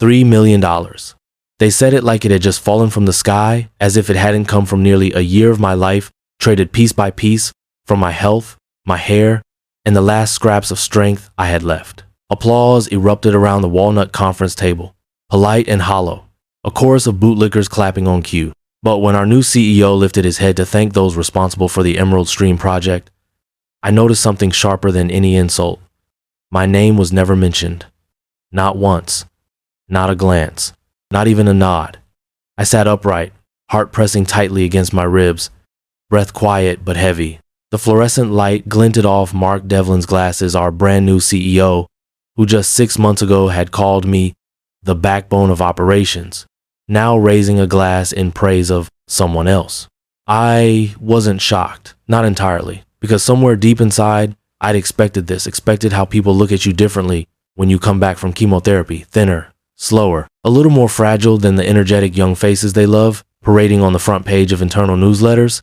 $3 million. They said it like it had just fallen from the sky, as if it hadn't come from nearly a year of my life, traded piece by piece from my health, my hair, and the last scraps of strength I had left. Applause erupted around the walnut conference table, polite and hollow, a chorus of bootlickers clapping on cue. But when our new CEO lifted his head to thank those responsible for the Emerald Stream project, I noticed something sharper than any insult. My name was never mentioned. Not once. Not a glance. Not even a nod. I sat upright, heart pressing tightly against my ribs, breath quiet but heavy. The fluorescent light glinted off Mark Devlin's glasses, our brand new CEO, who just 6 months ago had called me the backbone of operations, now raising a glass in praise of someone else. I wasn't shocked, not entirely, because somewhere deep inside, I'd expected this, expected how people look at you differently when you come back from chemotherapy, thinner, slower, a little more fragile than the energetic young faces they love, parading on the front page of internal newsletters.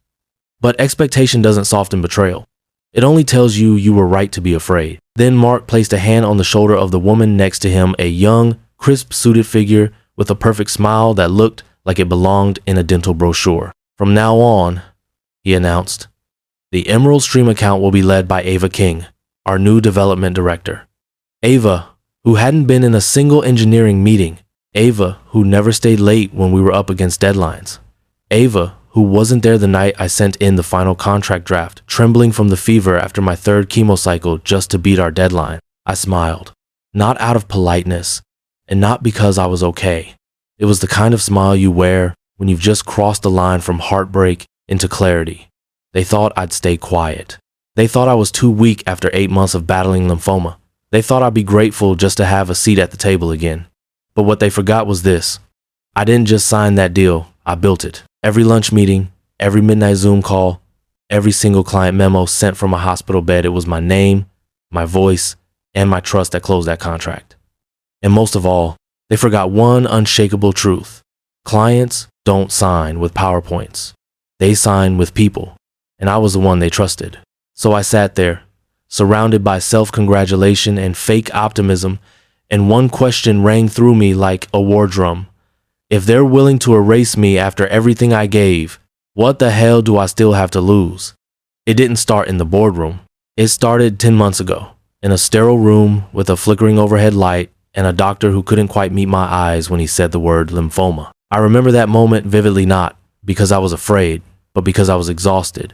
But expectation doesn't soften betrayal. It only tells you you were right to be afraid. Then Mark placed a hand on the shoulder of the woman next to him, a young, crisp-suited figure with a perfect smile that looked like it belonged in a dental brochure. From now on, he announced, the Emerald Stream account will be led by Ava King, our new development director. Ava, who hadn't been in a single engineering meeting. Ava, who never stayed late when we were up against deadlines. Ava, who wasn't there the night I sent in the final contract draft, trembling from the fever after my third chemo cycle just to beat our deadline. I smiled, not out of politeness, and not because I was okay. It was the kind of smile you wear when you've just crossed the line from heartbreak into clarity. They thought I'd stay quiet. They thought I was too weak after 8 months of battling lymphoma. They thought I'd be grateful just to have a seat at the table again. But what they forgot was this. I didn't just sign that deal, I built it. Every lunch meeting, every midnight Zoom call, every single client memo sent from a hospital bed, it was my name, my voice, and my trust that closed that contract. And most of all, they forgot one unshakable truth. Clients don't sign with PowerPoints. They sign with people. And I was the one they trusted. So I sat there, surrounded by self-congratulation and fake optimism, and one question rang through me like a war drum. If they're willing to erase me after everything I gave, what the hell do I still have to lose? It didn't start in the boardroom. It started 10 months ago, in a sterile room with a flickering overhead light and a doctor who couldn't quite meet my eyes when he said the word lymphoma. I remember that moment vividly, not because I was afraid, but because I was exhausted,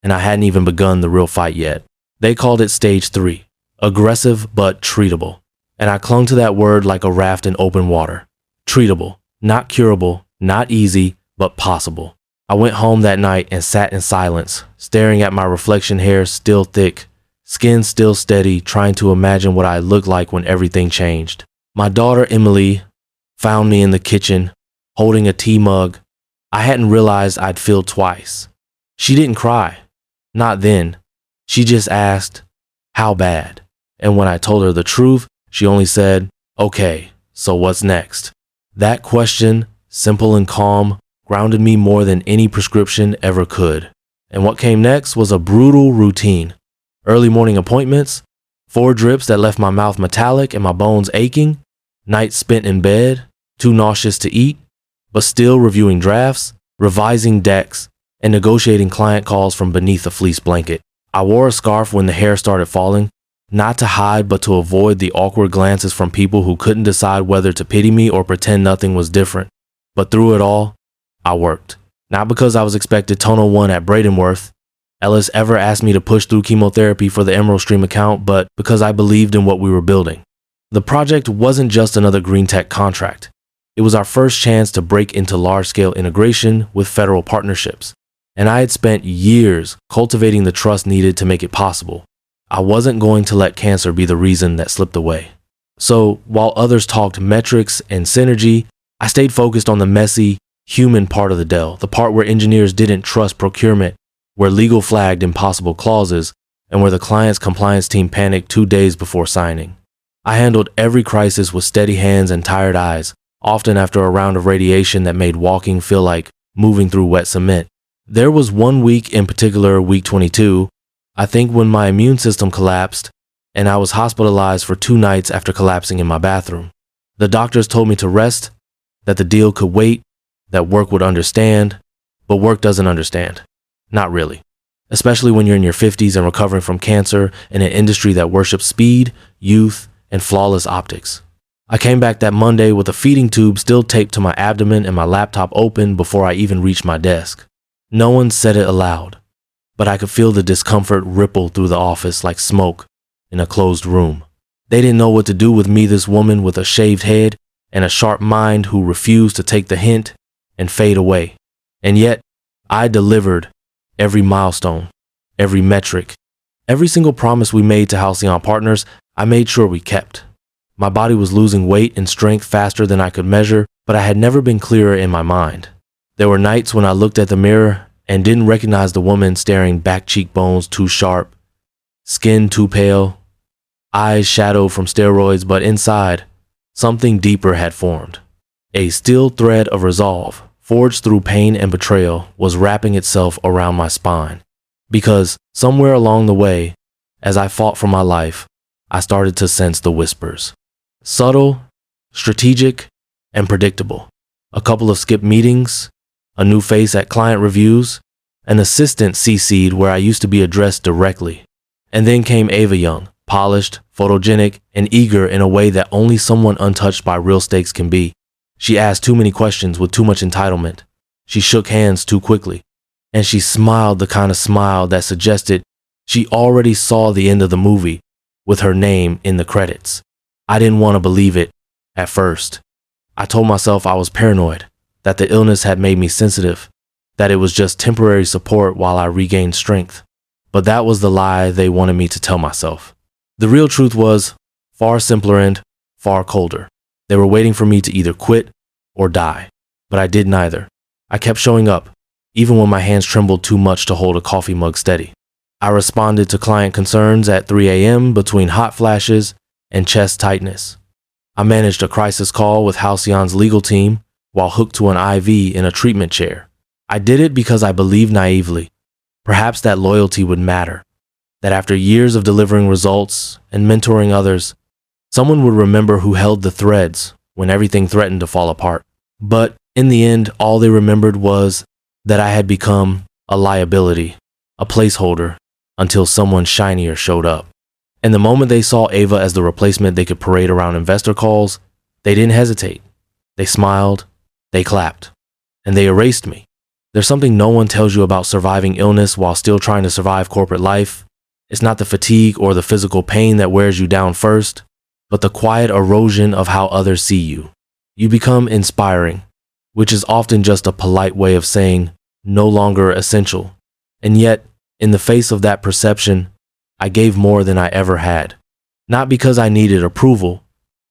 and I hadn't even begun the real fight yet. They called it stage 3, aggressive but treatable, and I clung to that word like a raft in open water. Treatable, not curable, not easy, but possible. I went home that night and sat in silence, staring at my reflection, hair still thick, skin still steady, trying to imagine what I looked like when everything changed. My daughter Emily found me in the kitchen, holding a tea mug. I hadn't realized I'd feel twice. She didn't cry. Not then. She just asked, how bad? And when I told her the truth, she only said, okay, so what's next? That question, simple and calm, grounded me more than any prescription ever could. And what came next was a brutal routine. Early morning appointments, 4 drips that left my mouth metallic and my bones aching, nights spent in bed, too nauseous to eat, but still reviewing drafts, revising decks, and negotiating client calls from beneath a fleece blanket. I wore a scarf when the hair started falling, not to hide but to avoid the awkward glances from people who couldn't decide whether to pity me or pretend nothing was different. But through it all, I worked. Not because I was expected tonal 1 at Bradenworth, Ellis ever asked me to push through chemotherapy for the Emerald Stream account, but because I believed in what we were building. The project wasn't just another green tech contract. It was our first chance to break into large-scale integration with federal partnerships. And I had spent years cultivating the trust needed to make it possible. I wasn't going to let cancer be the reason that slipped away. So while others talked metrics and synergy, I stayed focused on the messy, human part of the deal, the part where engineers didn't trust procurement, where legal flagged impossible clauses, and where the client's compliance team panicked 2 days before signing. I handled every crisis with steady hands and tired eyes, often after a round of radiation that made walking feel like moving through wet cement. There was one week in particular, week 22, I think, when my immune system collapsed and I was hospitalized for 2 nights after collapsing in my bathroom. The doctors told me to rest, that the deal could wait, that work would understand, but work doesn't understand. Not really. Especially when you're in your 50s and recovering from cancer in an industry that worships speed, youth, and flawless optics. I came back that Monday with a feeding tube still taped to my abdomen and my laptop open before I even reached my desk. No one said it aloud, but I could feel the discomfort ripple through the office like smoke in a closed room. They didn't know what to do with me, this woman with a shaved head and a sharp mind who refused to take the hint and fade away. And yet, I delivered every milestone, every metric, every single promise we made to Halcyon Partners. I made sure we kept. My body was losing weight and strength faster than I could measure, but I had never been clearer in my mind. There were nights when I looked at the mirror and didn't recognize the woman staring, back cheekbones too sharp, skin too pale, eyes shadowed from steroids, but inside, something deeper had formed. A steel thread of resolve, forged through pain and betrayal, was wrapping itself around my spine. Because somewhere along the way, as I fought for my life, I started to sense the whispers. Subtle, strategic, and predictable. A couple of skipped meetings, a new face at client reviews, an assistant CC'd where I used to be addressed directly. And then came Ava Young, polished, photogenic, and eager in a way that only someone untouched by real stakes can be. She asked too many questions with too much entitlement. She shook hands too quickly. And she smiled the kind of smile that suggested she already saw the end of the movie with her name in the credits. I didn't want to believe it at first. I told myself I was paranoid, that the illness had made me sensitive, that it was just temporary support while I regained strength. But that was the lie they wanted me to tell myself. The real truth was far simpler and far colder. They were waiting for me to either quit or die, but I did neither. I kept showing up, even when my hands trembled too much to hold a coffee mug steady. I responded to client concerns at 3 a.m. between hot flashes and chest tightness. I managed a crisis call with Halcyon's legal team while hooked to an IV in a treatment chair. I did it because I believed naively, perhaps that loyalty would matter, that after years of delivering results and mentoring others, someone would remember who held the threads when everything threatened to fall apart. But in the end, all they remembered was that I had become a liability, a placeholder, until someone shinier showed up. And the moment they saw Ava as the replacement they could parade around investor calls, they didn't hesitate. They smiled, they clapped, and they erased me. There's something no one tells you about surviving illness while still trying to survive corporate life. It's not the fatigue or the physical pain that wears you down first, but the quiet erosion of how others see you. You become inspiring, which is often just a polite way of saying no longer essential. And yet, in the face of that perception, I gave more than I ever had. Not because I needed approval,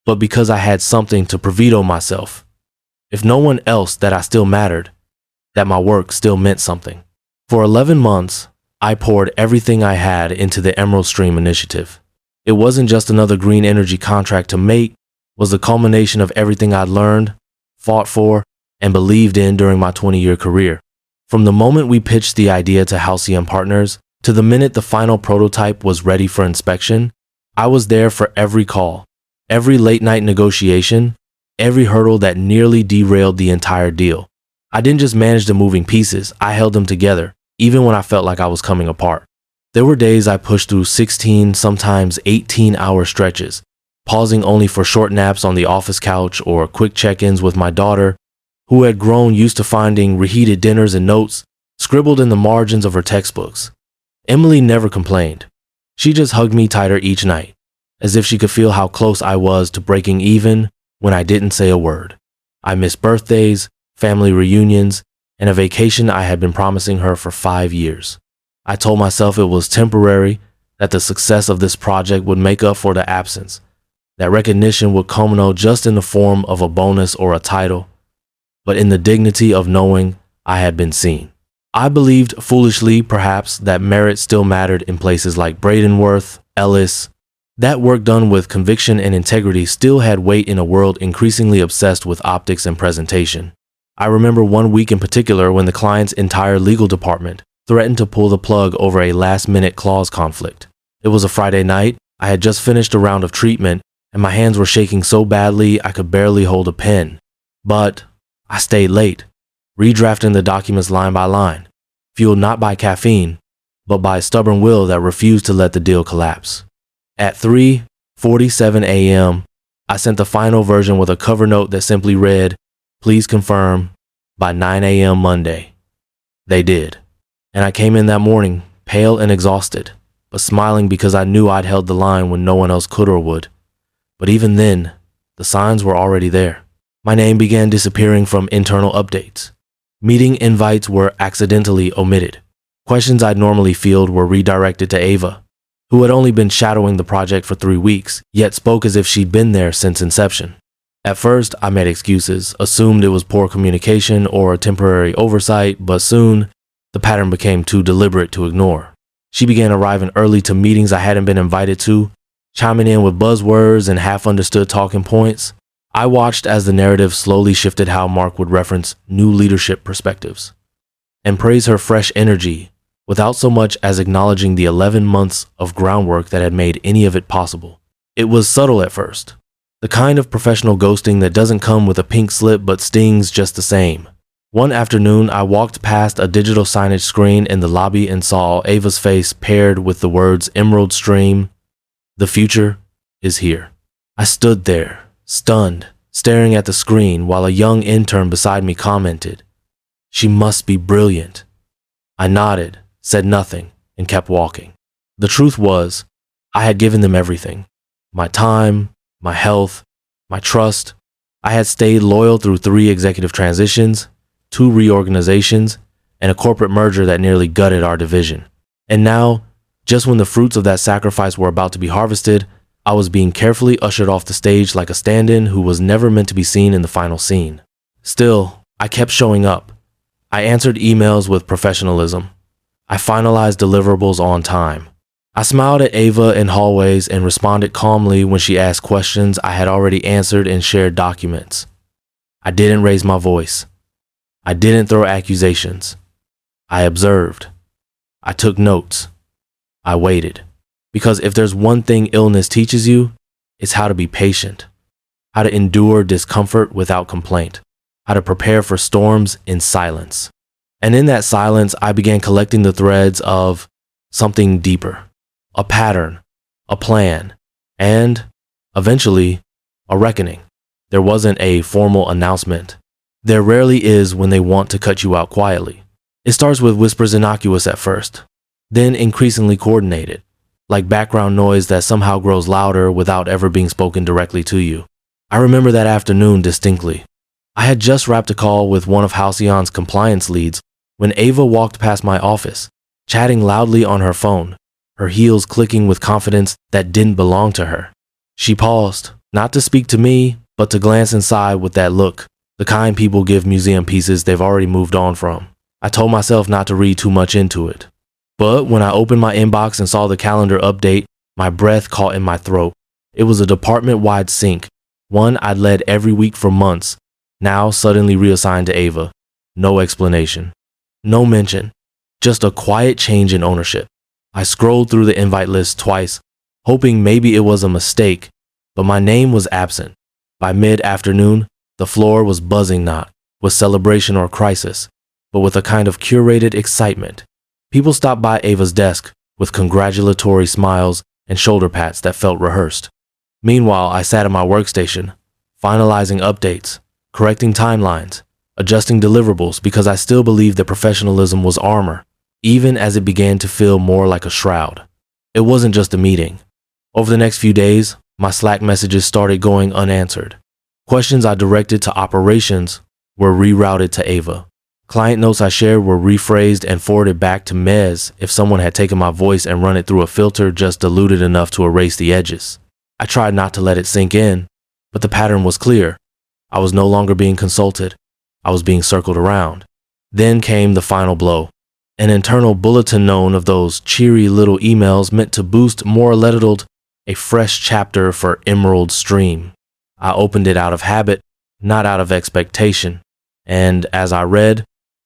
but because I had something to bravado myself. If no one else, that I still mattered, that my work still meant something. For 11 months, I poured everything I had into the Emerald Stream initiative. It wasn't just another green energy contract to make, it was the culmination of everything I'd learned, fought for, and believed in during my 20-year career. From the moment we pitched the idea to Halcyon Partners to the minute the final prototype was ready for inspection, I was there for every call, every late-night negotiation, every hurdle that nearly derailed the entire deal. I didn't just manage the moving pieces, I held them together, even when I felt like I was coming apart. There were days I pushed through 16, sometimes 18-hour stretches, pausing only for short naps on the office couch or quick check-ins with my daughter, who had grown used to finding reheated dinners and notes scribbled in the margins of her textbooks. Emily never complained. She just hugged me tighter each night, as if she could feel how close I was to breaking even when I didn't say a word. I missed birthdays, family reunions, and a vacation I had been promising her for 5 years. I told myself it was temporary, that the success of this project would make up for the absence, that recognition would culminate just in the form of a bonus or a title, but in the dignity of knowing I had been seen. I believed, foolishly perhaps, that merit still mattered in places like Bradenworth, Ellis. That work done with conviction and integrity still had weight in a world increasingly obsessed with optics and presentation. I remember one week in particular when the client's entire legal department threatened to pull the plug over a last-minute clause conflict. It was a Friday night, I had just finished a round of treatment, and my hands were shaking so badly I could barely hold a pen. But I stayed late, redrafting the documents line by line, fueled not by caffeine, but by a stubborn will that refused to let the deal collapse. At 3:47 a.m., I sent the final version with a cover note that simply read, "Please confirm by 9 a.m. Monday." They did, and I came in that morning, pale and exhausted, but smiling because I knew I'd held the line when no one else could or would. But even then, the signs were already there. My name began disappearing from internal updates. Meeting invites were accidentally omitted. Questions I'd normally field were redirected to Ava, who had only been shadowing the project for 3 weeks, yet spoke as if she'd been there since inception. At first, I made excuses, assumed it was poor communication or a temporary oversight, but soon, the pattern became too deliberate to ignore. She began arriving early to meetings I hadn't been invited to, chiming in with buzzwords and half-understood talking points. I watched as the narrative slowly shifted how Mark would reference new leadership perspectives and praise her fresh energy without so much as acknowledging the 11 months of groundwork that had made any of it possible. It was subtle at first, the kind of professional ghosting that doesn't come with a pink slip but stings just the same. One afternoon, I walked past a digital signage screen in the lobby and saw Ava's face paired with the words Emerald Stream. The future is here. I stood there, stunned, staring at the screen while a young intern beside me commented, "She must be brilliant." I nodded, said nothing, and kept walking. The truth was, I had given them everything. My time, my health, my trust. I had stayed loyal through 3 executive transitions, 2 reorganizations, and a corporate merger that nearly gutted our division. And now, just when the fruits of that sacrifice were about to be harvested, I was being carefully ushered off the stage like a stand-in who was never meant to be seen in the final scene. Still, I kept showing up. I answered emails with professionalism. I finalized deliverables on time. I smiled at Ava in hallways and responded calmly when she asked questions I had already answered in shared documents. I didn't raise my voice. I didn't throw accusations. I observed. I took notes. I waited. Because if there's one thing illness teaches you, it's how to be patient, how to endure discomfort without complaint, how to prepare for storms in silence. And in that silence, I began collecting the threads of something deeper, a pattern, a plan, and, eventually, a reckoning. There wasn't a formal announcement. There rarely is when they want to cut you out quietly. It starts with whispers innocuous at first, then increasingly coordinated, like background noise that somehow grows louder without ever being spoken directly to you. I remember that afternoon distinctly. I had just wrapped a call with one of Halcyon's compliance leads when Ava walked past my office, chatting loudly on her phone, her heels clicking with confidence that didn't belong to her. She paused, not to speak to me, but to glance inside with that look, the kind people give museum pieces they've already moved on from. I told myself not to read too much into it. But when I opened my inbox and saw the calendar update, my breath caught in my throat. It was a department-wide sync, one I'd led every week for months, now suddenly reassigned to Ava. No explanation. No mention. Just a quiet change in ownership. I scrolled through the invite list twice, hoping maybe it was a mistake, but my name was absent. By mid-afternoon, the floor was buzzing not with celebration or crisis, but with a kind of curated excitement. People stopped by Ava's desk with congratulatory smiles and shoulder pats that felt rehearsed. Meanwhile, I sat at my workstation, finalizing updates, correcting timelines, adjusting deliverables because I still believed that professionalism was armor, even as it began to feel more like a shroud. It wasn't just a meeting. Over the next few days, my Slack messages started going unanswered. Questions I directed to operations were rerouted to Ava. Client notes I shared were rephrased and forwarded back to Mez if someone had taken my voice and run it through a filter just diluted enough to erase the edges. I tried not to let it sink in, but the pattern was clear. I was no longer being consulted. I was being circled around. Then came the final blow. An internal bulletin known of those cheery little emails meant to boost more titled, "A fresh chapter for Emerald Stream." I opened it out of habit, not out of expectation. And as I read,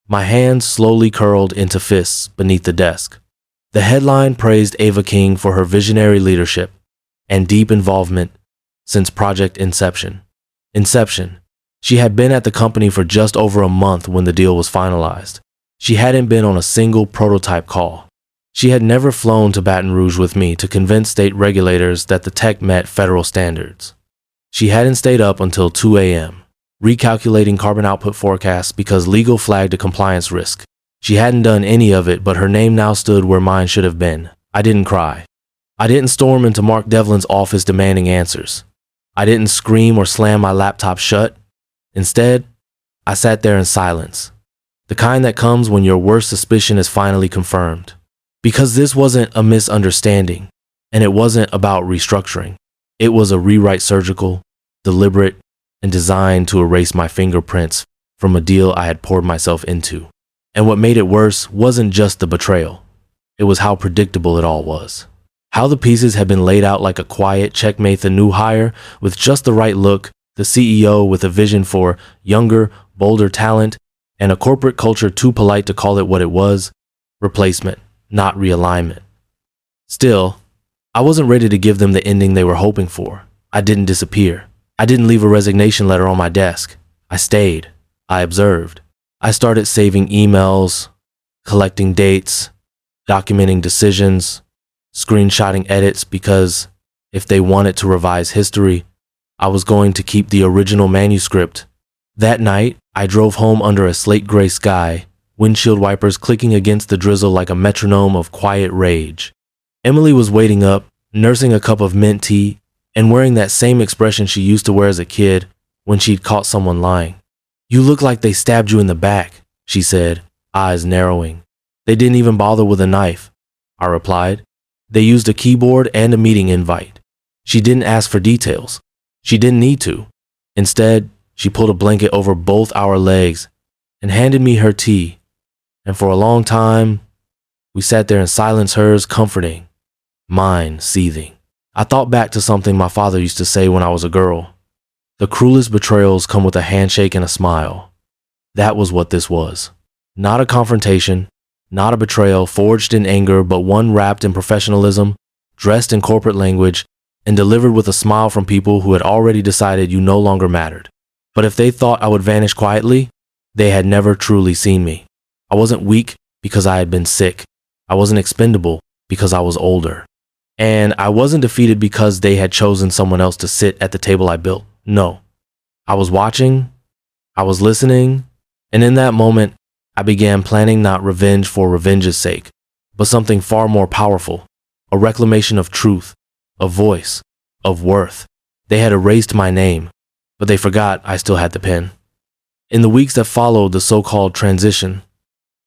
my hands slowly curled into fists beneath the desk. The headline praised Ava King for her visionary leadership and deep involvement, since project inception. Inception. She had been at the company for just over a month when the deal was finalized. She hadn't been on a single prototype call. She had never flown to Baton Rouge with me to convince state regulators that the tech met federal standards. She hadn't stayed up until 2 a.m., recalculating carbon output forecasts because legal flagged a compliance risk. She hadn't done any of it, but her name now stood where mine should have been. I didn't cry. I didn't storm into Mark Devlin's office demanding answers. I didn't scream or slam my laptop shut. Instead, I sat there in silence, the kind that comes when your worst suspicion is finally confirmed. Because this wasn't a misunderstanding, and it wasn't about restructuring. It was a rewrite, surgical, deliberate, and designed to erase my fingerprints from a deal I had poured myself into. And what made it worse wasn't just the betrayal. It was how predictable it all was. How the pieces had been laid out like a quiet checkmate, the new hire with just the right look, the CEO with a vision for younger, bolder talent, and a corporate culture too polite to call it what it was, replacement, not realignment. Still, I wasn't ready to give them the ending they were hoping for. I didn't disappear. I didn't leave a resignation letter on my desk. I stayed. I observed. I started saving emails, collecting dates, documenting decisions, screenshotting edits, because if they wanted to revise history, I was going to keep the original manuscript. That night, I drove home under a slate gray sky, windshield wipers clicking against the drizzle like a metronome of quiet rage. Emily was waiting up, nursing a cup of mint tea, and wearing that same expression she used to wear as a kid when she'd caught someone lying. "You look like they stabbed you in the back," she said, eyes narrowing. "They didn't even bother with a knife," I replied. "They used a keyboard and a meeting invite." She didn't ask for details. She didn't need to. Instead, she pulled a blanket over both our legs and handed me her tea. And for a long time, we sat there in silence, hers comforting, mine seething. I thought back to something my father used to say when I was a girl. The cruelest betrayals come with a handshake and a smile. That was what this was. Not a confrontation, not a betrayal forged in anger, but one wrapped in professionalism, dressed in corporate language, and delivered with a smile from people who had already decided you no longer mattered. But if they thought I would vanish quietly, they had never truly seen me. I wasn't weak because I had been sick. I wasn't expendable because I was older. And I wasn't defeated because they had chosen someone else to sit at the table I built. No. I was watching, I was listening, and in that moment, I began planning not revenge for revenge's sake, but something far more powerful, a reclamation of truth, of voice, of worth. They had erased my name, but they forgot I still had the pen. In the weeks that followed the so-called transition,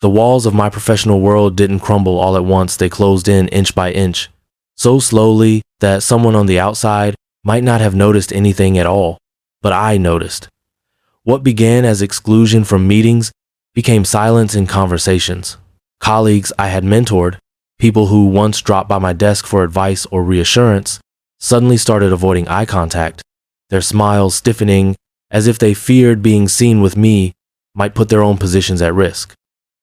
the walls of my professional world didn't crumble all at once. They closed in inch by inch, so slowly that someone on the outside might not have noticed anything at all, but I noticed. What began as exclusion from meetings became silence in conversations. Colleagues I had mentored, people who once dropped by my desk for advice or reassurance, suddenly started avoiding eye contact, their smiles stiffening as if they feared being seen with me might put their own positions at risk.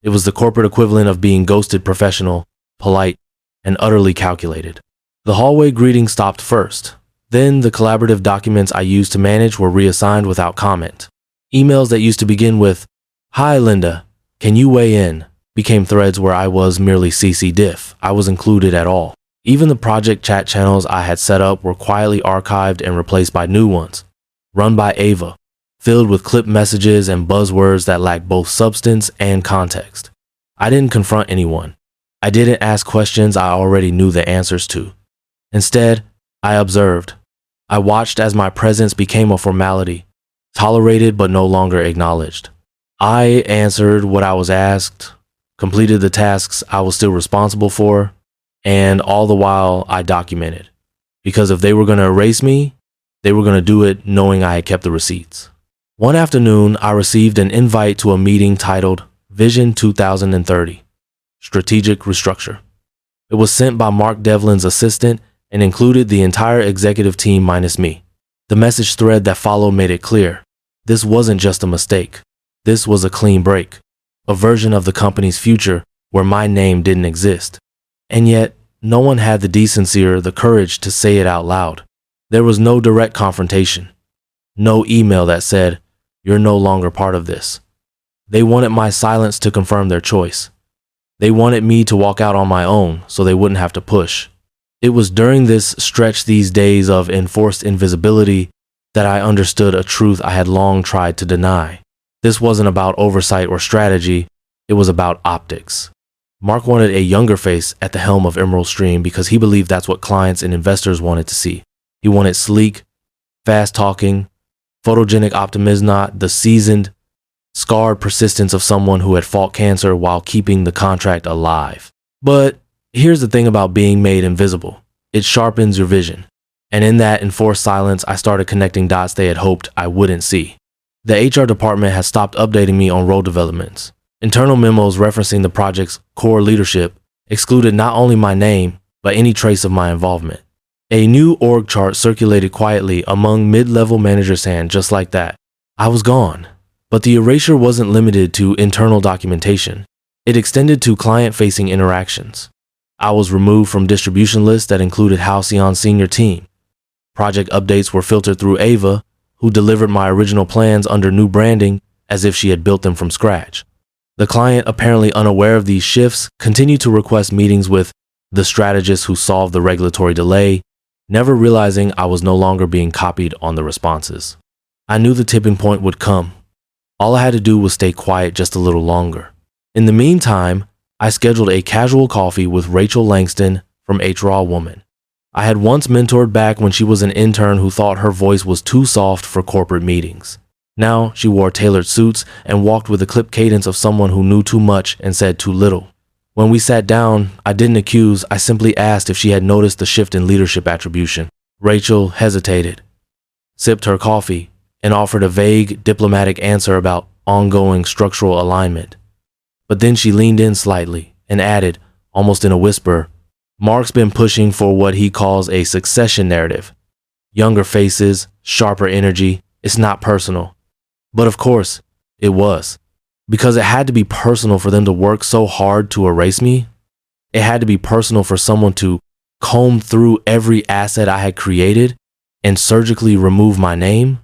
It was the corporate equivalent of being ghosted, professional, polite, and utterly calculated. The hallway greeting stopped first. Then the collaborative documents I used to manage were reassigned without comment. Emails that used to begin with, "Hi Linda, can you weigh in?" became threads where I was merely CC diff. I was included at all. Even the project chat channels I had set up were quietly archived and replaced by new ones, run by Ava, filled with clip messages and buzzwords that lacked both substance and context. I didn't confront anyone. I didn't ask questions I already knew the answers to. Instead, I observed. I watched as my presence became a formality, tolerated but no longer acknowledged. I answered what I was asked, completed the tasks I was still responsible for, and all the while I documented. Because if they were going to erase me, they were going to do it knowing I had kept the receipts. One afternoon, I received an invite to a meeting titled Vision 2030, Strategic Restructure. It was sent by Mark Devlin's assistant and included the entire executive team minus me. The message thread that followed made it clear. This wasn't just a mistake. This was a clean break, a version of the company's future where my name didn't exist. And yet, no one had the decency or the courage to say it out loud. There was no direct confrontation, no email that said, "You're no longer part of this." They wanted my silence to confirm their choice. They wanted me to walk out on my own so they wouldn't have to push. It was during this stretch, these days of enforced invisibility, that I understood a truth I had long tried to deny. This wasn't about oversight or strategy, it was about optics. Mark wanted a younger face at the helm of Emerald Stream because he believed that's what clients and investors wanted to see. He wanted sleek, fast-talking, photogenic optimism, not the seasoned, scarred persistence of someone who had fought cancer while keeping the contract alive. But here's the thing about being made invisible. It sharpens your vision. And in that enforced silence, I started connecting dots they had hoped I wouldn't see. The HR department had stopped updating me on role developments. Internal memos referencing the project's core leadership excluded not only my name, but any trace of my involvement. A new org chart circulated quietly among mid-level managers' hands just like that. I was gone. But the erasure wasn't limited to internal documentation. It extended to client-facing interactions. I was removed from distribution lists that included Halcyon's senior team. Project updates were filtered through Ava, who delivered my original plans under new branding as if she had built them from scratch. The client, apparently unaware of these shifts, continued to request meetings with the strategist who solved the regulatory delay, never realizing I was no longer being copied on the responses. I knew the tipping point would come. All I had to do was stay quiet just a little longer. In the meantime, I scheduled a casual coffee with Rachel Langston from HR Woman. I had once mentored back when she was an intern who thought her voice was too soft for corporate meetings. Now she wore tailored suits and walked with the clipped cadence of someone who knew too much and said too little. When we sat down, I didn't accuse, I simply asked if she had noticed the shift in leadership attribution. Rachel hesitated, sipped her coffee, and offered a vague, diplomatic answer about ongoing structural alignment. But then she leaned in slightly and added, almost in a whisper, "Mark's been pushing for what he calls a succession narrative. Younger faces, sharper energy, it's not personal." But of course, it was. Because it had to be personal for them to work so hard to erase me. It had to be personal for someone to comb through every asset I had created and surgically remove my name.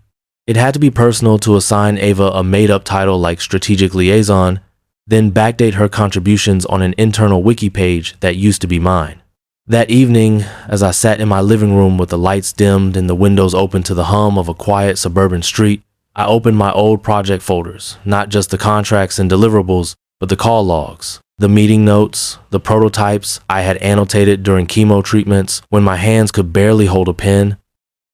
It had to be personal to assign Ava a made-up title like Strategic Liaison, then backdate her contributions on an internal wiki page that used to be mine. That evening, as I sat in my living room with the lights dimmed and the windows open to the hum of a quiet suburban street, I opened my old project folders, not just the contracts and deliverables, but the call logs, the meeting notes, the prototypes I had annotated during chemo treatments when my hands could barely hold a pen.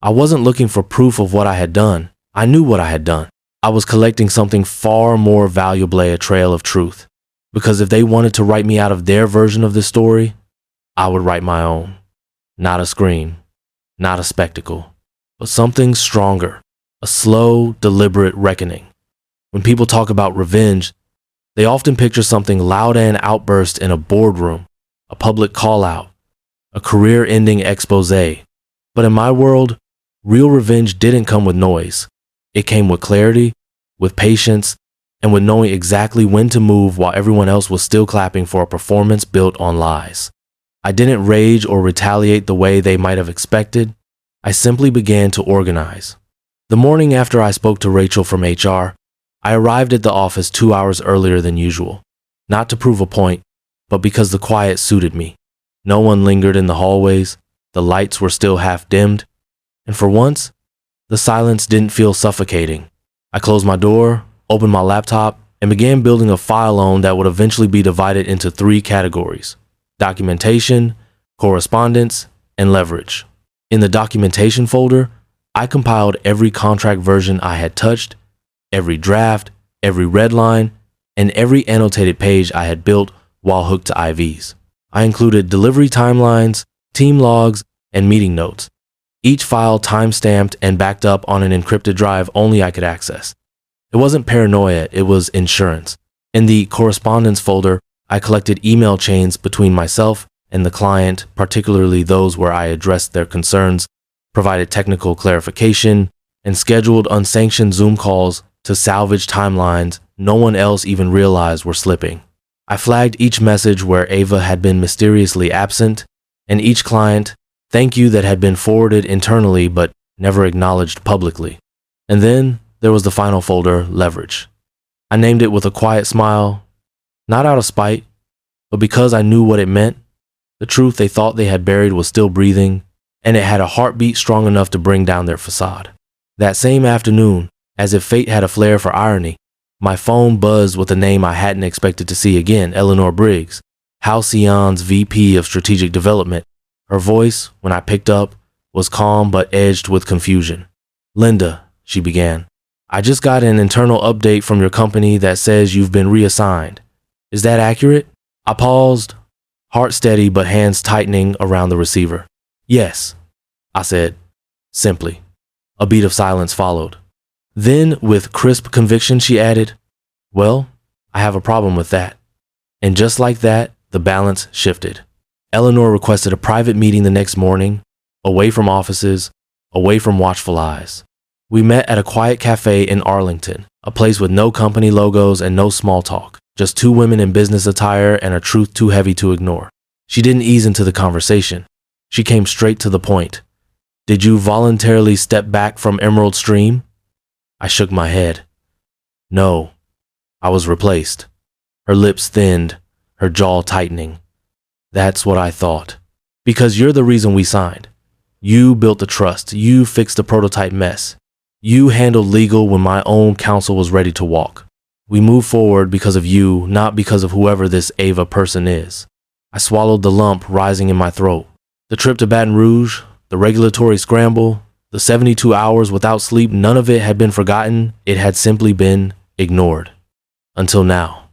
I wasn't looking for proof of what I had done. I knew what I had done. I was collecting something far more valuable, a trail of truth. Because if they wanted to write me out of their version of this story, I would write my own. Not a scream, not a spectacle, but something stronger, a slow, deliberate reckoning. When people talk about revenge, they often picture something loud and outburst in a boardroom, a public call-out, a career-ending expose. But in my world, real revenge didn't come with noise. It came with clarity, with patience, and with knowing exactly when to move while everyone else was still clapping for a performance built on lies. I didn't rage or retaliate the way they might have expected. I simply began to organize. The morning after I spoke to Rachel from HR, I arrived at the office 2 hours earlier than usual, not to prove a point, but because the quiet suited me. No one lingered in the hallways, the lights were still half dimmed, and for once, the silence didn't feel suffocating. I closed my door, opened my laptop, and began building a file loan that would eventually be divided into 3 categories: documentation, correspondence, and leverage. In the documentation folder, I compiled every contract version I had touched, every draft, every red line, and every annotated page I had built while hooked to IVs. I included delivery timelines, team logs, and meeting notes, each file time-stamped and backed up on an encrypted drive only I could access. It wasn't paranoia, it was insurance. In the correspondence folder, I collected email chains between myself and the client, particularly those where I addressed their concerns, provided technical clarification, and scheduled unsanctioned Zoom calls to salvage timelines no one else even realized were slipping. I flagged each message where Ava had been mysteriously absent, and each client Thank you that had been forwarded internally but never acknowledged publicly. And then there was the final folder, leverage. I named it with a quiet smile, not out of spite, but because I knew what it meant. The truth they thought they had buried was still breathing, and it had a heartbeat strong enough to bring down their facade. That same afternoon, as if fate had a flair for irony, my phone buzzed with a name I hadn't expected to see again, Eleanor Briggs, Halcyon's VP of Strategic Development. Her voice, when I picked up, was calm but edged with confusion. "Linda," she began, "I just got an internal update from your company that says you've been reassigned. Is that accurate?" I paused, heart steady but hands tightening around the receiver. "Yes," I said, simply. A beat of silence followed. Then, with crisp conviction, she added, "Well, I have a problem with that." And just like that, the balance shifted. Eleanor requested a private meeting the next morning, away from offices, away from watchful eyes. We met at a quiet cafe in Arlington, a place with no company logos and no small talk, just two women in business attire and a truth too heavy to ignore. She didn't ease into the conversation. She came straight to the point. "Did you voluntarily step back from Emerald Stream?" I shook my head. "No, I was replaced." Her lips thinned, her jaw tightening. "That's what I thought. Because you're the reason we signed. You built the trust. You fixed the prototype mess. You handled legal when my own counsel was ready to walk. We moved forward because of you, not because of whoever this Ava person is." I swallowed the lump rising in my throat. The trip to Baton Rouge, the regulatory scramble, the 72 hours without sleep, none of it had been forgotten. It had simply been ignored. Until now.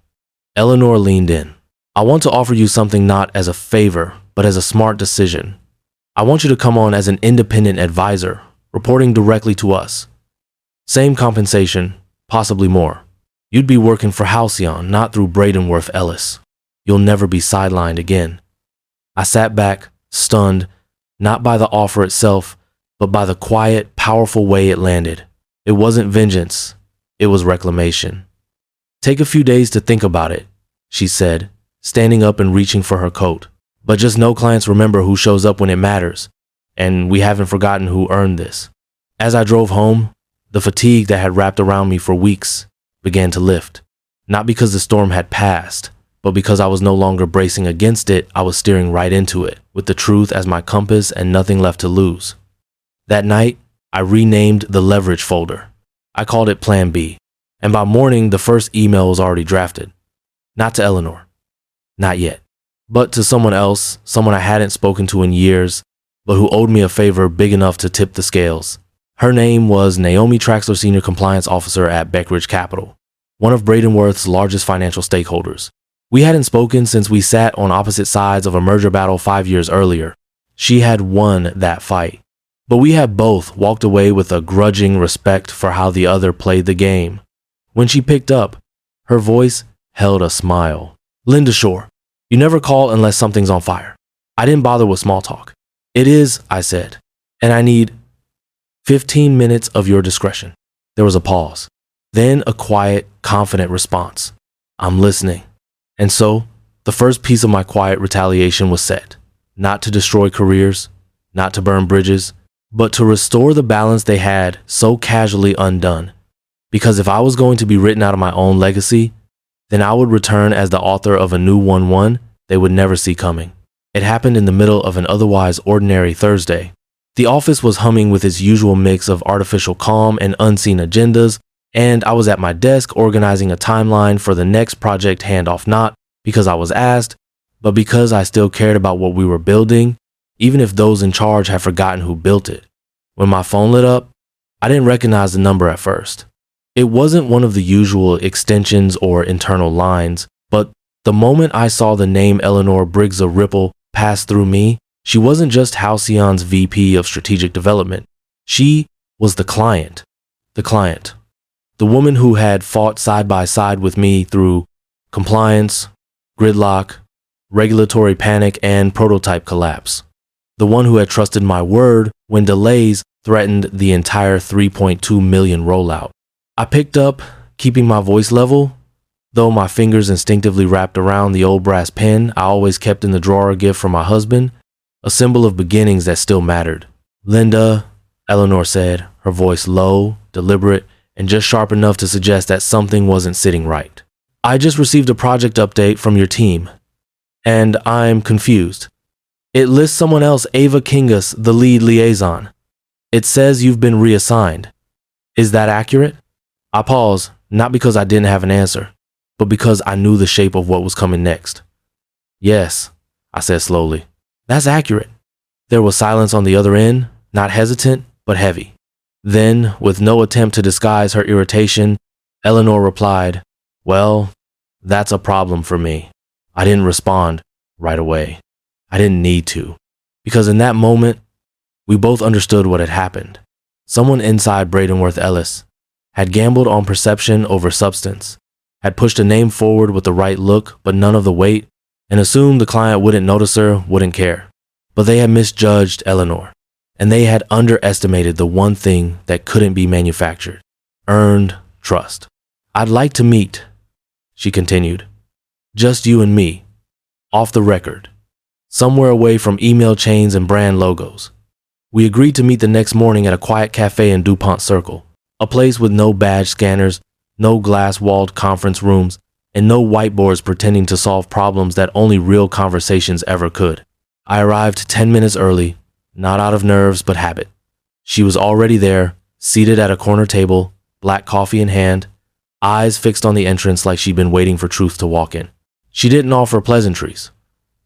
Eleanor leaned in. "I want to offer you something not as a favor, but as a smart decision. I want you to come on as an independent advisor, reporting directly to us. Same compensation, possibly more. You'd be working for Halcyon, not through Bradenworth Ellis. You'll never be sidelined again." I sat back, stunned, not by the offer itself, but by the quiet, powerful way it landed. It wasn't vengeance, it was reclamation. "Take a few days to think about it," she said, standing up and reaching for her coat. "But just know clients remember who shows up when it matters, and we haven't forgotten who earned this." As I drove home, the fatigue that had wrapped around me for weeks began to lift. Not because the storm had passed, but because I was no longer bracing against it. I was steering right into it, with the truth as my compass and nothing left to lose. That night, I renamed the leverage folder. I called it Plan B, and by morning, the first email was already drafted. Not to Eleanor. Not yet. But to someone else, someone I hadn't spoken to in years, but who owed me a favor big enough to tip the scales. Her name was Naomi Traxler, Senior Compliance Officer at Beckridge Capital, one of Bradenworth's largest financial stakeholders. We hadn't spoken since we sat on opposite sides of a merger battle 5 years earlier. She had won that fight, but we had both walked away with a grudging respect for how the other played the game. When she picked up, her voice held a smile. "Linda Shore, you never call unless something's on fire." I didn't bother with small talk. "It is," I said, "and I need 15 minutes of your discretion." There was a pause, then a quiet, confident response. "I'm listening." And so, the first piece of my quiet retaliation was set. Not to destroy careers, not to burn bridges, but to restore the balance they had so casually undone. Because if I was going to be written out of my own legacy, then I would return as the author of a new 1-1 they would never see coming. It happened in the middle of an otherwise ordinary Thursday. The office was humming with its usual mix of artificial calm and unseen agendas, and I was at my desk organizing a timeline for the next project handoff, not because I was asked, but because I still cared about what we were building, even if those in charge had forgotten who built it. When my phone lit up, I didn't recognize the number at first. It wasn't one of the usual extensions or internal lines, but the moment I saw the name Eleanor Briggs ripple pass through me, she wasn't just Halcyon's VP of Strategic Development. She was the client. The client. The woman who had fought side by side with me through compliance, gridlock, regulatory panic, and prototype collapse. The one who had trusted my word when delays threatened the entire 3.2 million rollout. I picked up, keeping my voice level, though my fingers instinctively wrapped around the old brass pen I always kept in the drawer gift from my husband. a symbol of beginnings that still mattered. Linda, Eleanor said, her voice low, deliberate, and just sharp enough to suggest that something wasn't sitting right. I just received a project update from your team, and I'm confused. It lists someone else, Ava Kingus, the lead liaison. It says you've been reassigned. Is that accurate? I paused, not because I didn't have an answer, but because I knew the shape of what was coming next. Yes, I said slowly. That's accurate. There was silence on the other end, not hesitant, but heavy. Then, with no attempt to disguise her irritation, Eleanor replied, "Well, that's a problem for me." I didn't respond right away. I didn't need to, because in that moment, we both understood what had happened. Someone inside Bradenworth Ellis had gambled on perception over substance, had pushed a name forward with the right look but none of the weight, and assumed the client wouldn't notice her, wouldn't care. But they had misjudged Eleanor, and they had underestimated the one thing that couldn't be manufactured: earned trust. "I'd like to meet," she continued. "Just you and me, off the record, somewhere away from email chains and brand logos." We agreed to meet the next morning at a quiet cafe in DuPont Circle, a place with no badge scanners, no glass-walled conference rooms, and no whiteboards pretending to solve problems that only real conversations ever could. I arrived 10 minutes early, not out of nerves but habit. She was already there, seated at a corner table, black coffee in hand, eyes fixed on the entrance like she'd been waiting for truth to walk in. She didn't offer pleasantries,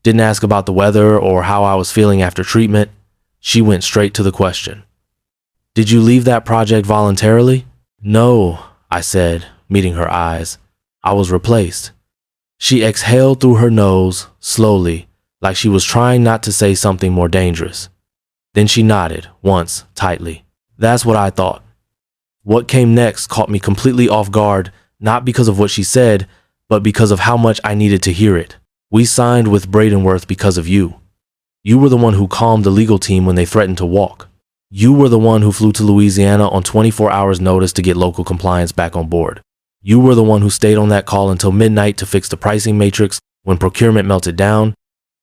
didn't ask about the weather or how I was feeling after treatment. She went straight to the question. "Did you leave that project voluntarily?" "No," I said, meeting her eyes. "I was replaced." She exhaled through her nose, slowly, like she was trying not to say something more dangerous. Then she nodded, once, tightly. "That's what I thought." What came next caught me completely off guard, not because of what she said, but because of how much I needed to hear it. "We signed with Bradenworth because of you. You were the one who calmed the legal team when they threatened to walk. You were the one who flew to Louisiana on 24 hours notice to get local compliance back on board. You were the one who stayed on that call until midnight to fix the pricing matrix when procurement melted down.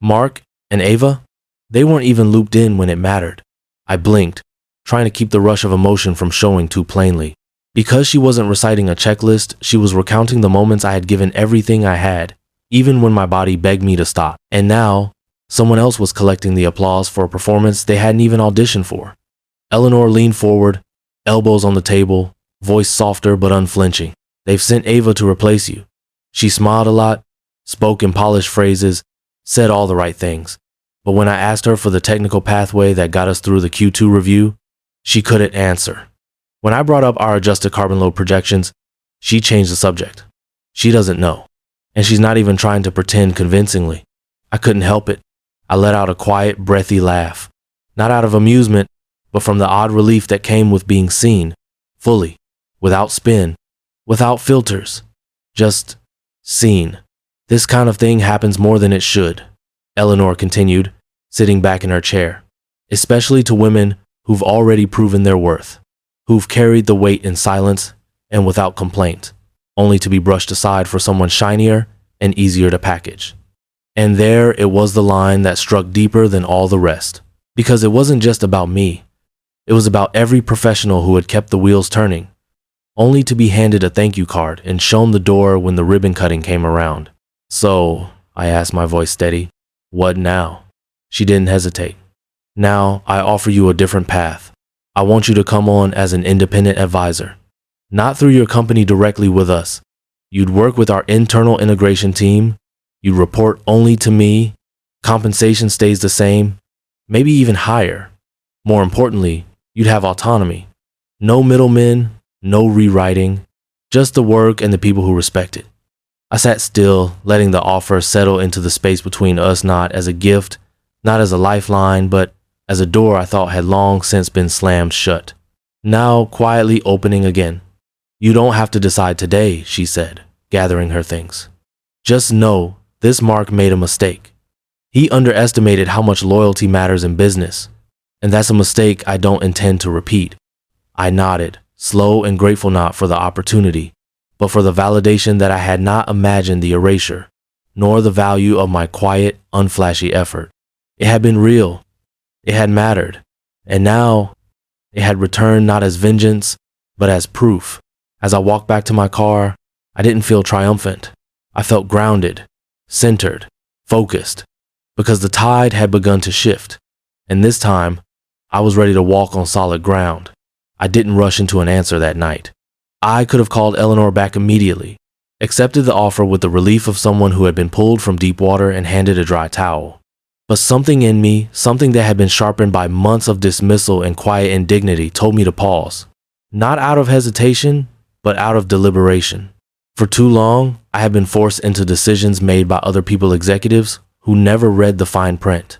Mark and Ava, they weren't even looped in when it mattered." I blinked, trying to keep the rush of emotion from showing too plainly. Because she wasn't reciting a checklist, she was recounting the moments I had given everything I had, even when my body begged me to stop. And now, someone else was collecting the applause for a performance they hadn't even auditioned for. Eleanor leaned forward, elbows on the table, voice softer but unflinching. "They've sent Ava to replace you." She smiled a lot, spoke in polished phrases, said all the right things. But when I asked her for the technical pathway that got us through the Q2 review, she couldn't answer. When I brought up our adjusted carbon load projections, she changed the subject. She doesn't know, and she's not even trying to pretend convincingly. I couldn't help it. I let out a quiet, breathy laugh, not out of amusement, but from the odd relief that came with being seen, fully, without spin, without filters, just seen. "This kind of thing happens more than it should," Eleanor continued, sitting back in her chair, "especially to women who've already proven their worth, who've carried the weight in silence and without complaint, only to be brushed aside for someone shinier and easier to package." And there it was, the line that struck deeper than all the rest, because it wasn't just about me. It was about every professional who had kept the wheels turning, only to be handed a thank you card and shown the door when the ribbon cutting came around. "So," I asked, my voice steady, "what now?" She didn't hesitate. "Now I offer you a different path. I want you to come on as an independent advisor, not through your company directly with us. You'd work with our internal integration team. You'd report only to me. Compensation stays the same, maybe even higher. More importantly, you'd have autonomy. No middlemen, no rewriting, just the work and the people who respect it." I sat still, letting the offer settle into the space between us, not as a gift, not as a lifeline, but as a door I thought had long since been slammed shut, now quietly opening again. "You don't have to decide today," she said, gathering her things. "Just know this Mark made a mistake. He underestimated how much loyalty matters in business, and that's a mistake I don't intend to repeat." I nodded, slow and grateful, not for the opportunity, but for the validation that I had not imagined the erasure, nor the value of my quiet, unflashy effort. It had been real, It had mattered. And now it had returned not as vengeance, but as proof. As I walked back to my car, I didn't feel triumphant. I felt grounded, centered, focused, because the tide had begun to shift. And this time, I was ready to walk on solid ground. I didn't rush into an answer that night. I could have called Eleanor back immediately, accepted the offer with the relief of someone who had been pulled from deep water and handed a dry towel. But something in me, something that had been sharpened by months of dismissal and quiet indignity, told me to pause. Not out of hesitation, but out of deliberation. For too long, I had been forced into decisions made by other people, executives who never read the fine print,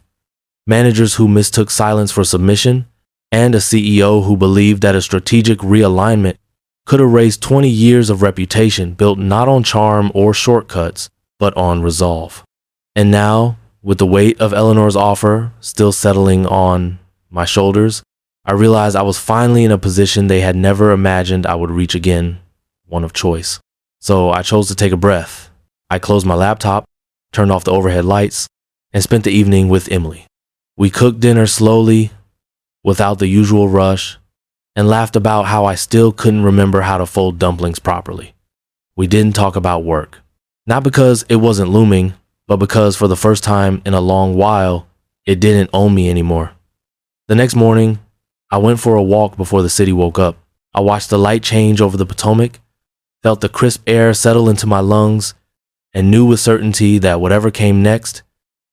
managers who mistook silence for submission, and a CEO who believed that a strategic realignment could erase 20 years of reputation built not on charm or shortcuts, but on resolve. And now, with the weight of Eleanor's offer still settling on my shoulders, I realized I was finally in a position they had never imagined I would reach again, one of choice. So I chose to take a breath. I closed my laptop, turned off the overhead lights, and spent the evening with Emily. We cooked dinner slowly, without the usual rush, and laughed about how I still couldn't remember how to fold dumplings properly. We didn't talk about work. Not because it wasn't looming, but because for the first time in a long while, it didn't own me anymore. The next morning, I went for a walk before the city woke up. I watched the light change over the Potomac, felt the crisp air settle into my lungs, and knew with certainty that whatever came next,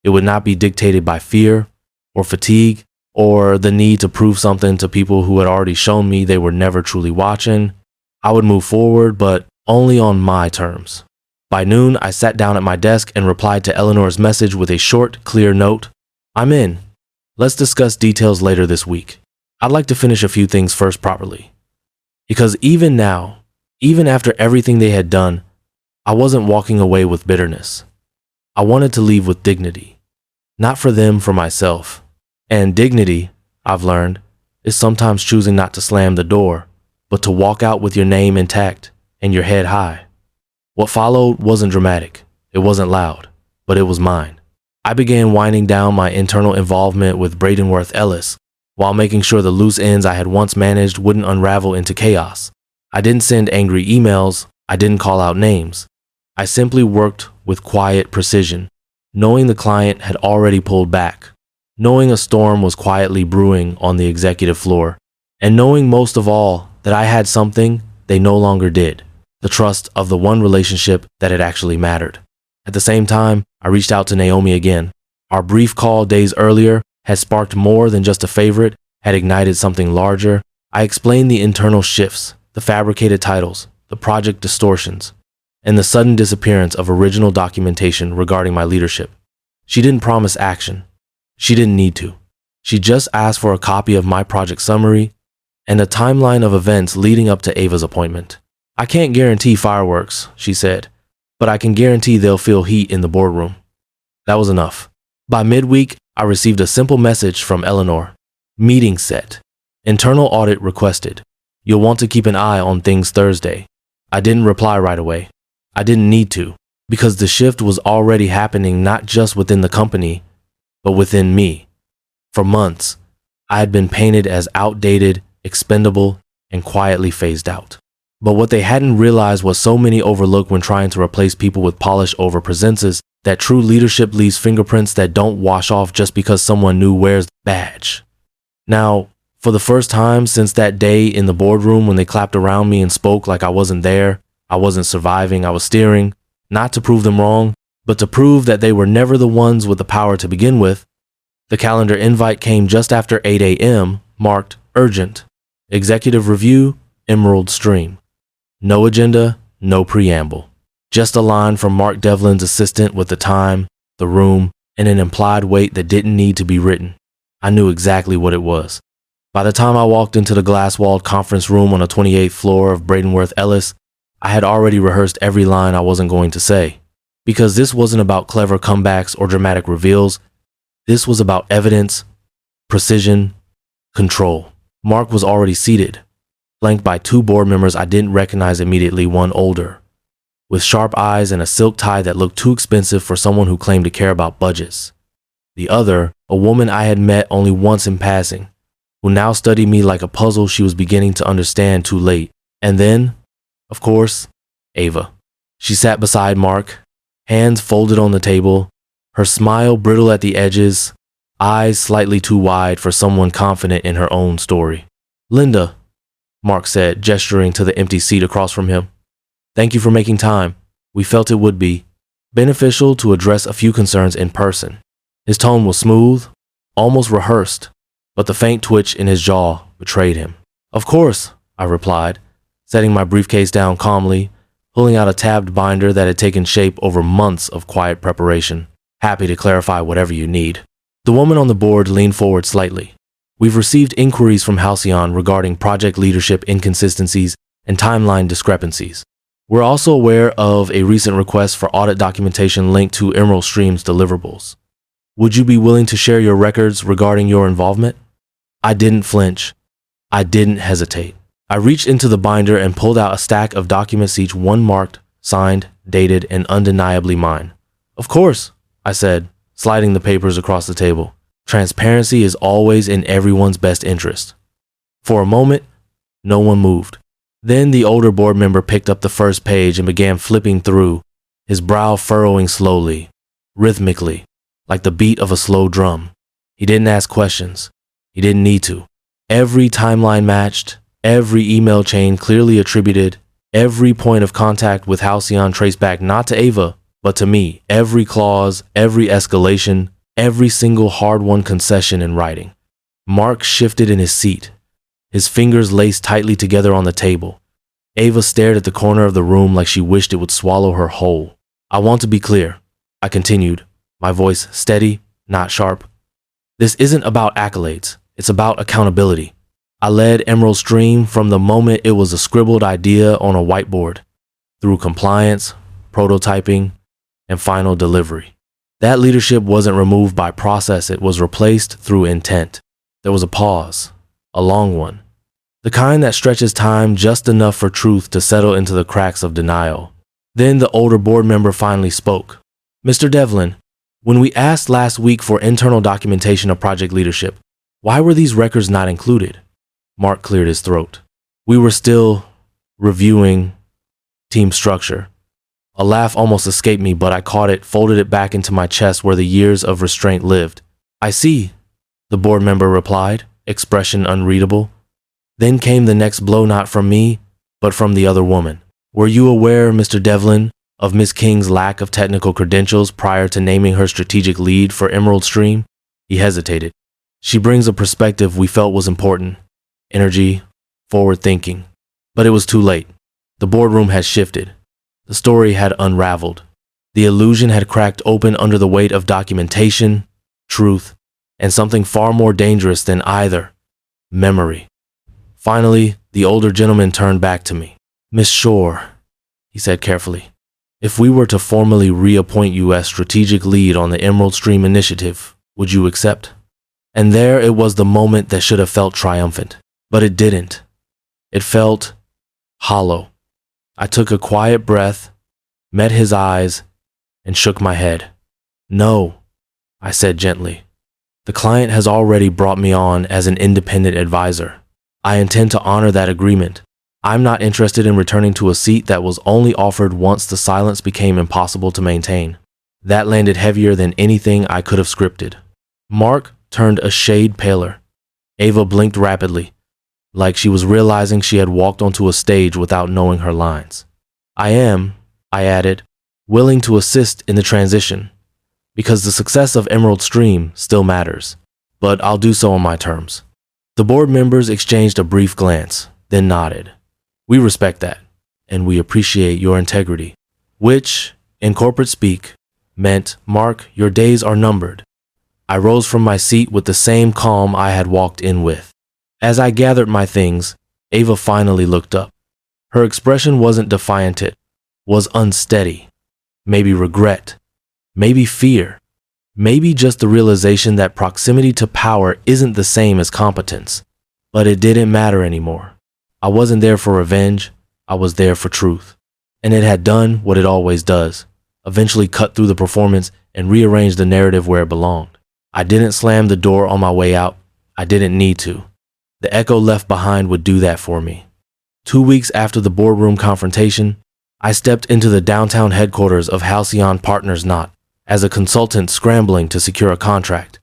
it would not be dictated by fear or fatigue or the need to prove something to people who had already shown me they were never truly watching. I would move forward, but only on my terms. By noon, I sat down at my desk and replied to Eleanor's message with a short, clear note. I'm in. Let's discuss details later this week. I'd like to finish a few things first properly. Because even now, even after everything they had done, I wasn't walking away with bitterness. I wanted to leave with dignity. Not for them, for myself. And dignity, I've learned, is sometimes choosing not to slam the door, but to walk out with your name intact and your head high. What followed wasn't dramatic. It wasn't loud, but it was mine. I began winding down my internal involvement with Bradenworth Ellis, while making sure the loose ends I had once managed wouldn't unravel into chaos. I didn't send angry emails. I didn't call out names. I simply worked with quiet precision, knowing the client had already pulled back, knowing a storm was quietly brewing on the executive floor, and knowing most of all that I had something they no longer did, the trust of the one relationship that had actually mattered. At the same time, I reached out to Naomi again. Our brief call days earlier had sparked more than just a favorite, had ignited something larger. I explained the internal shifts, the fabricated titles, the project distortions, and the sudden disappearance of original documentation regarding my leadership. She didn't promise action. She didn't need to. She just asked for a copy of my project summary and a timeline of events leading up to Ava's appointment. I can't guarantee fireworks, she said, but I can guarantee they'll feel heat in the boardroom. That was enough. By midweek, I received a simple message from Eleanor. Meeting set. Internal audit requested. You'll want to keep an eye on things Thursday. I didn't reply right away. I didn't need to, because the shift was already happening not just within the company, but within me. For months, I had been painted as outdated, expendable, and quietly phased out. But what they hadn't realized, what so many overlook when trying to replace people with polish over presents, is that true leadership leaves fingerprints that don't wash off just because someone new wears the badge. Now, for the first time since that day in the boardroom when they clapped around me and spoke like I wasn't there, I wasn't surviving, I was steering, not to prove them wrong, but to prove that they were never the ones with the power to begin with, the calendar invite came just after 8 a.m., marked urgent. Executive review, Emerald Stream. No agenda, no preamble. Just a line from Mark Devlin's assistant with the time, the room, and an implied weight that didn't need to be written. I knew exactly what it was. By the time I walked into the glass-walled conference room on the 28th floor of Bradenworth Ellis, I had already rehearsed every line I wasn't going to say. Because this wasn't about clever comebacks or dramatic reveals. This was about evidence, precision, control. Mark was already seated, flanked by two board members I didn't recognize immediately, one older, with sharp eyes and a silk tie that looked too expensive for someone who claimed to care about budgets. The other, a woman I had met only once in passing, who now studied me like a puzzle she was beginning to understand too late. And then, of course, Ava. She sat beside Mark, hands folded on the table, her smile brittle at the edges, eyes slightly too wide for someone confident in her own story. "Linda," Mark said, gesturing to the empty seat across from him. "Thank you for making time. We felt it would be beneficial to address a few concerns in person." His tone was smooth, almost rehearsed, but the faint twitch in his jaw betrayed him. "Of course," I replied, setting my briefcase down calmly, pulling out a tabbed binder that had taken shape over months of quiet preparation. "Happy to clarify whatever you need." The woman on the board leaned forward slightly. "We've received inquiries from Halcyon regarding project leadership inconsistencies and timeline discrepancies. We're also aware of a recent request for audit documentation linked to Emerald Stream's deliverables. Would you be willing to share your records regarding your involvement?" I didn't flinch. I didn't hesitate. I reached into the binder and pulled out a stack of documents, each one marked, signed, dated, and undeniably mine. "Of course," I said, sliding the papers across the table. "Transparency is always in everyone's best interest." For a moment, no one moved. Then the older board member picked up the first page and began flipping through, his brow furrowing slowly, rhythmically, like the beat of a slow drum. He didn't ask questions. He didn't need to. Every timeline matched, every email chain clearly attributed, every point of contact with Halcyon traced back not to Ava, but to me. Every clause, every escalation, every single hard-won concession in writing. Mark shifted in his seat, his fingers laced tightly together on the table. Ava stared at the corner of the room like she wished it would swallow her whole. "I want to be clear," I continued, my voice steady, not sharp. "This isn't about accolades. It's about accountability. I led Emerald Stream from the moment it was a scribbled idea on a whiteboard, through compliance, prototyping, and final delivery. That leadership wasn't removed by process, it was replaced through intent." There was a pause, a long one, the kind that stretches time just enough for truth to settle into the cracks of denial. Then the older board member finally spoke. "Mr. Devlin, when we asked last week for internal documentation of project leadership, why were these records not included?" Mark cleared his throat. "We were still reviewing team structure." A laugh almost escaped me, but I caught it, folded it back into my chest where the years of restraint lived. "I see," the board member replied, expression unreadable. Then came the next blow, not from me, but from the other woman. "Were you aware, Mr. Devlin, of Miss King's lack of technical credentials prior to naming her strategic lead for Emerald Stream?" He hesitated. "She brings a perspective we felt was important. Energy, forward thinking. But it was too late. The boardroom had shifted. The story had unraveled. The illusion had cracked open under the weight of documentation, truth, and something far more dangerous than either: memory." Finally, the older gentleman turned back to me. "Miss Shore," he said carefully, "if we were to formally reappoint you as strategic lead on the Emerald Stream initiative, would you accept?" And there it was, the moment that should have felt triumphant. But it didn't. It felt hollow. I took a quiet breath, met his eyes, and shook my head. "No," I said gently. "The client has already brought me on as an independent advisor. I intend to honor that agreement. I'm not interested in returning to a seat that was only offered once the silence became impossible to maintain." That landed heavier than anything I could have scripted. Mark turned a shade paler. Ava blinked rapidly, like she was realizing she had walked onto a stage without knowing her lines. "I am," I added, "willing to assist in the transition, because the success of Emerald Stream still matters, but I'll do so on my terms." The board members exchanged a brief glance, then nodded. "We respect that, and we appreciate your integrity," which, in corporate speak, meant, "Mark, your days are numbered." I rose from my seat with the same calm I had walked in with. As I gathered my things, Ava finally looked up. Her expression wasn't defiant, it was unsteady. Maybe regret, maybe fear, maybe just the realization that proximity to power isn't the same as competence. But it didn't matter anymore. I wasn't there for revenge, I was there for truth. And it had done what it always does, eventually cut through the performance and rearrange the narrative where it belonged. I didn't slam the door on my way out. I didn't need to. The echo left behind would do that for me. 2 weeks after the boardroom confrontation, I stepped into the downtown headquarters of Halcyon Partners not as a consultant scrambling to secure a contract,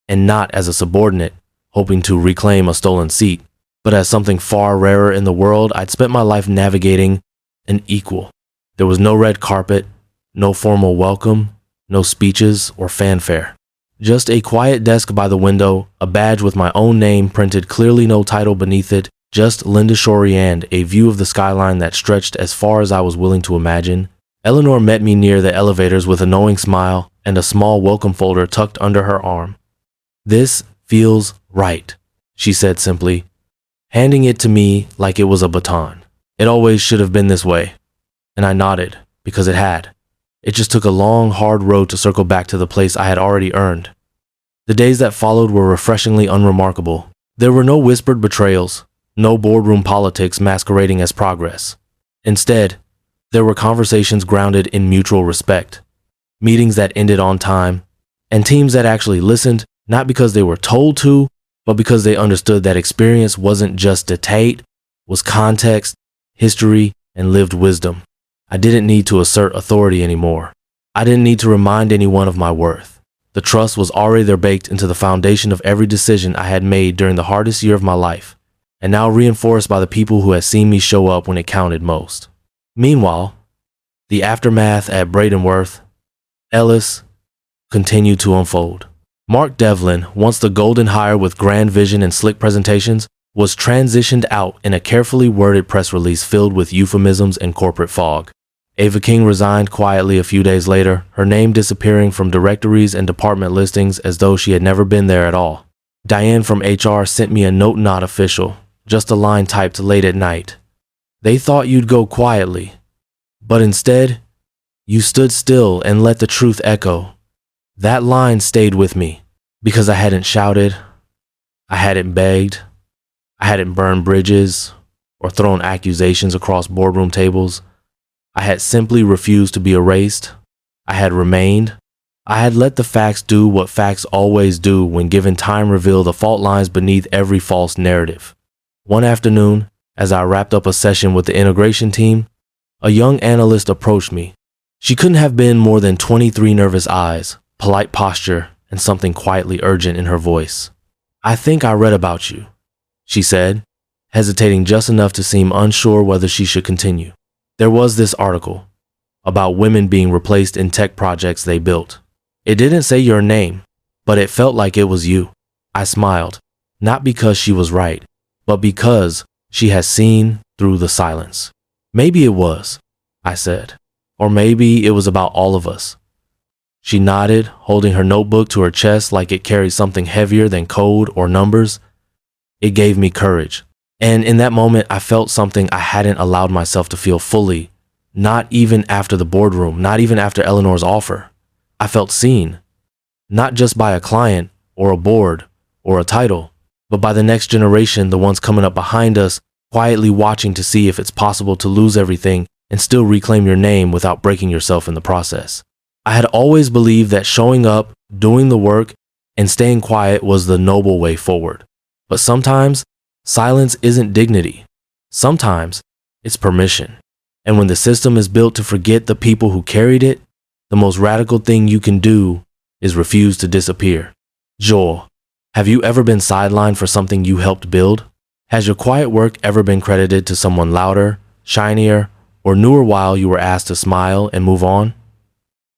and not as a subordinate hoping to reclaim a stolen seat, but as something far rarer in the world I'd spent my life navigating, an equal. There was no red carpet, no formal welcome, no speeches or fanfare. Just a quiet desk by the window, a badge with my own name printed clearly, no title beneath it, just Linda Shorey, and a view of the skyline that stretched as far as I was willing to imagine. Eleanor met me near the elevators with a knowing smile and a small welcome folder tucked under her arm. "This feels right," she said simply, handing it to me like it was a baton. "It always should have been this way." And I nodded, because it had. It just took a long, hard road to circle back to the place I had already earned. The days that followed were refreshingly unremarkable. There were no whispered betrayals, no boardroom politics masquerading as progress. Instead, there were conversations grounded in mutual respect, meetings that ended on time, and teams that actually listened, not because they were told to, but because they understood that experience wasn't just dictate, was context, history, and lived wisdom. I didn't need to assert authority anymore. I didn't need to remind anyone of my worth. The trust was already there, baked into the foundation of every decision I had made during the hardest year of my life, and now reinforced by the people who had seen me show up when it counted most. Meanwhile, the aftermath at Bradenworth, Ellis, continued to unfold. Mark Devlin, once the golden hire with grand vision and slick presentations, was transitioned out in a carefully worded press release filled with euphemisms and corporate fog. Ava King resigned quietly a few days later, her name disappearing from directories and department listings as though she had never been there at all. Diane from HR sent me a note not official, just a line typed late at night. "They thought you'd go quietly, but instead, you stood still and let the truth echo." That line stayed with me because I hadn't shouted, I hadn't begged, I hadn't burned bridges or thrown accusations across boardroom tables. I had simply refused to be erased. I had remained. I had let the facts do what facts always do when given time, reveal the fault lines beneath every false narrative. One afternoon, as I wrapped up a session with the integration team, a young analyst approached me. She couldn't have been more than 23, nervous eyes, polite posture, and something quietly urgent in her voice. "I think I read about you," she said, hesitating just enough to seem unsure whether she should continue. "There was this article about women being replaced in tech projects they built. It didn't say your name, but it felt like it was you." I smiled, not because she was right, but because she has seen through the silence. "Maybe it was," I said, "or maybe it was about all of us." She nodded, holding her notebook to her chest like it carried something heavier than code or numbers. It gave me courage. And in that moment, I felt something I hadn't allowed myself to feel fully, not even after the boardroom, not even after Eleanor's offer. I felt seen, not just by a client or a board or a title, but by the next generation, the ones coming up behind us, quietly watching to see if it's possible to lose everything and still reclaim your name without breaking yourself in the process. I had always believed that showing up, doing the work, and staying quiet was the noble way forward. But sometimes, silence isn't dignity. Sometimes, it's permission. And when the system is built to forget the people who carried it, the most radical thing you can do is refuse to disappear. Joel, have you ever been sidelined for something you helped build? Has your quiet work ever been credited to someone louder, shinier, or newer while you were asked to smile and move on?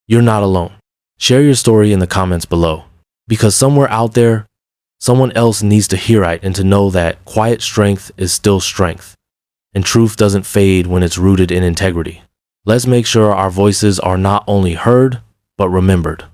You're not alone. Share your story in the comments below, because somewhere out there, someone else needs to hear it and to know that quiet strength is still strength, and truth doesn't fade when it's rooted in integrity. Let's make sure our voices are not only heard, but remembered.